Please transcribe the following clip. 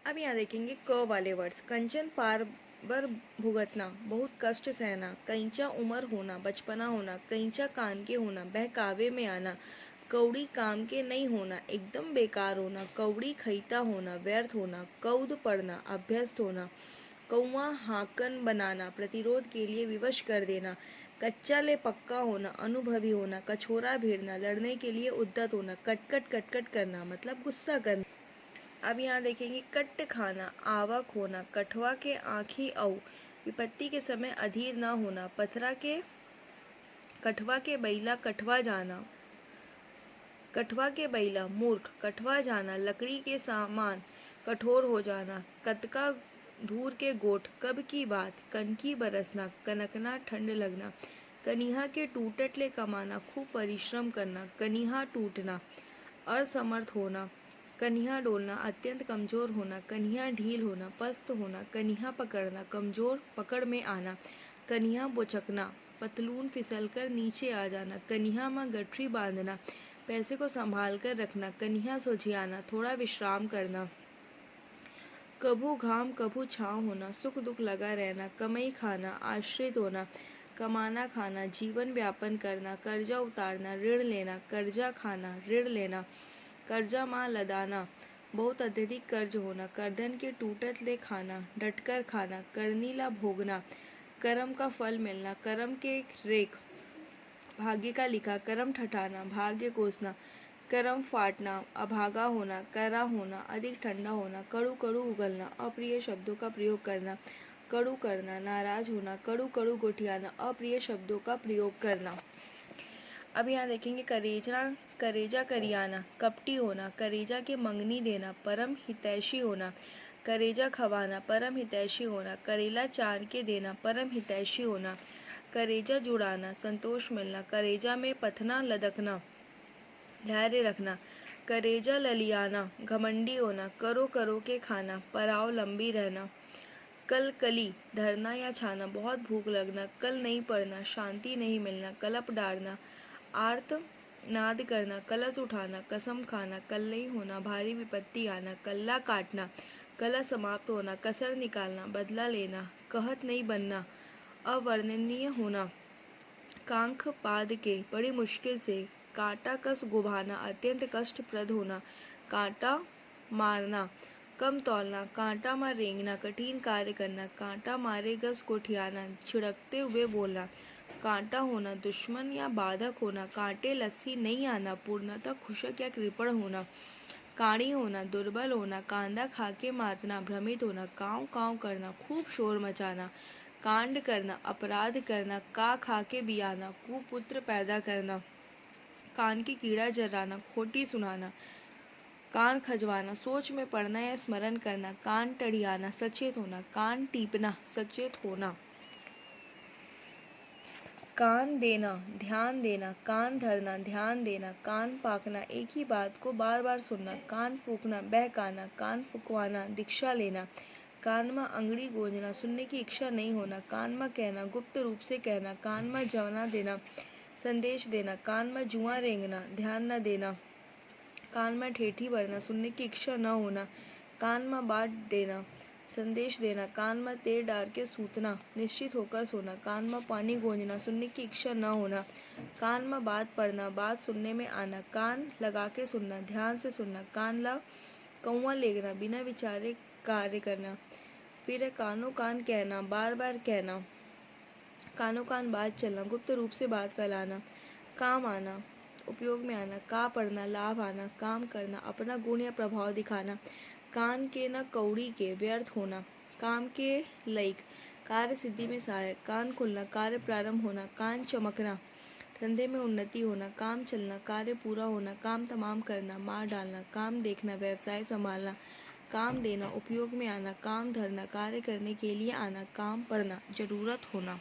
अब यहाँ देखेंगे क वाले वर्ड्स। कंचन पार बर भुगतना, बहुत कष्ट सहना। कैंचा उमर होना, बचपना होना। कैंचा कान के होना, बहकावे में आना। कौड़ी काम के नहीं होना, एकदम बेकार होना। कौड़ी खईता होना, व्यर्थ होना। कौद पढ़ना, अभ्यस्त होना। कौवा हाकन बनाना, प्रतिरोध के लिए विवश कर देना। कच्चा ले पक्का होना, अनुभवी होना। कछोरा भिड़ना, लड़ने के लिए उद्यत होना। कटकट कटकट करना मतलब गुस्सा करना। अब यहाँ देखेंगे कट्ट खाना, आवक होना। कठवा के आँखी औ, विपत्ति के समय अधीर न होना। पथरा के कठवा के बैला कठवा जाना, कठवा के बैला मूर्ख। कठवा जाना, लकड़ी के सामान कठोर हो जाना। कतका धूर के गोठ, कब की बात। कनकी बरसना, कनकना, ठंड लगना। कनिहा के टूटट ले कमाना, खूब परिश्रम करना। कनिहा टूटना, असमर्थ होना। कनिहा डोलना, अत्यंत कमजोर होना। कनिहा ढील होना, पस्त होना। कनिहा पकड़ना, कमजोर पकड़ में आना। कनिहा बोचकना, पतलून फिसलकर नीचे आ जाना। कनिहा में गठरी बांधना, पैसे को संभाल कर रखना। कनिहा सोझियाना, थोड़ा विश्राम करना। कभू घाम कभू छाँव होना, सुख दुख लगा रहना। कमई खाना, आश्रित होना। कमाना खाना, जीवन व्यापन करना। कर्जा उतारना, ऋण लेना। कर्जा खाना, ऋण लेना। कर्जा माँ लदाना, बहुत अत्यधिक कर्ज होना। करधन के टूटत ले खाना, डटकर खाना। करनी ला भोगना, कर्म का फल मिलना। कर्म के रेख, भाग्य का लिखा। कर्म ठठाना, भाग्य कोसना। कर्म फाटना, अभागा होना। करा होना, अधिक ठंडा होना। कड़ू कड़ू उगलना, अप्रिय शब्दों का प्रयोग करना। कड़ू करना, नाराज होना। कड़ू कड़ू गोठियाना, अप्रिय शब्दों का प्रयोग करना। अब यहाँ देखेंगे करेजा, करेजा करियाना, कपटी होना। करेजा के मंगनी देना, परम हितैषी होना। करेजा खवाना, परम हितैषी होना। करेला चार के देना, परम हितैषी होना। करेजा जुड़ाना, संतोष मिलना। करेजा में पथना, लदकना, धैर्य रखना। करेजा ललियाना, घमंडी होना। करो करो के खाना, पराव लंबी रहना। कल कली, धरना या छाना, बहुत भूख लगना। कल नहीं पड़ना, शांति नहीं मिलना। कलप डालना, आर्त नाद करना। कलश उठाना, कसम खाना। कल नहीं होना, भारी विपत्ति आना। कल्ला काटना, कला समाप्त होना। कसर निकालना, बदला लेना। कहत नहीं बनना, अवर्णनीय होना। कांख पाद के, बड़ी मुश्किल से। कांटा कस गुभाना, अत्यंत कष्टप्रद होना। कांटा मारना, कम तौलना। कांटा मार रेंगना, कठिन कार्य करना। कांटा मारे गस कोठियाना, छिड़कते हुए बोलना। कांटा होना, दुश्मन या बाधक होना। कांटे लस्सी नहीं आना, पूर्णतः खुशक या कृपण होना। काणी होना, दुर्बल होना। कांदा खाके मातना, भ्रमित होना। काँव काँव करना, खूब शोर मचाना। कांड करना, अपराध करना। का खा के बियाना, कुपुत्र पैदा करना। कान की कीड़ा जराना, खोटी सुनाना। कान खजवाना, सोच में पड़ना या स्मरण करना। कान टड़ियाना, सचेत होना। कान टीपना, सचेत होना। कान देना, ध्यान देना। कान धरना, ध्यान देना। कान पाकना, एक ही बात को बार बार सुनना। कान फूकना, बहकाना। कान फुकवाना, दीक्षा लेना। कान में अंगड़ी गोंजना, सुनने की इच्छा नहीं होना। कान में कहना, गुप्त रूप से कहना। कान में जवना देना, संदेश देना। कान में जुआ रेंगना, ध्यान न देना। कान में ठेठी भरना, सुनने की इच्छा न होना। कान में बात देना, संदेश देना। कान में तेल डाल के सूतना, निश्चित होकर सोना। कान में पानी गूंजना, सुनने की इच्छा न होना। कान में बात पढ़ना, बात सुनने में आना। कान लगा के सुनना, ध्यान से सुनना। कान ला कौवा लेगना, बिना विचारे कार्य करना। फिर कानों कान कहना, बार बार कहना। कानों कान बात चलना, गुप्त रूप से बात फैलाना। काम आना, उपयोग में आना। का पढ़ना, लाभ आना। काम करना, अपना गुण या प्रभाव दिखाना। कान के न कौड़ी के, व्यर्थ होना। काम के लायक, कार्य सिद्धि में सहायक। कान खुलना, कार्य प्रारंभ होना। कान चमकना, धंधे में उन्नति होना। काम चलना, कार्य पूरा होना। काम तमाम करना, मार डालना। काम देखना, व्यवसाय संभालना। काम देना, उपयोग में आना। काम धरना, कार्य करने के लिए आना। काम पड़ना, जरूरत होना।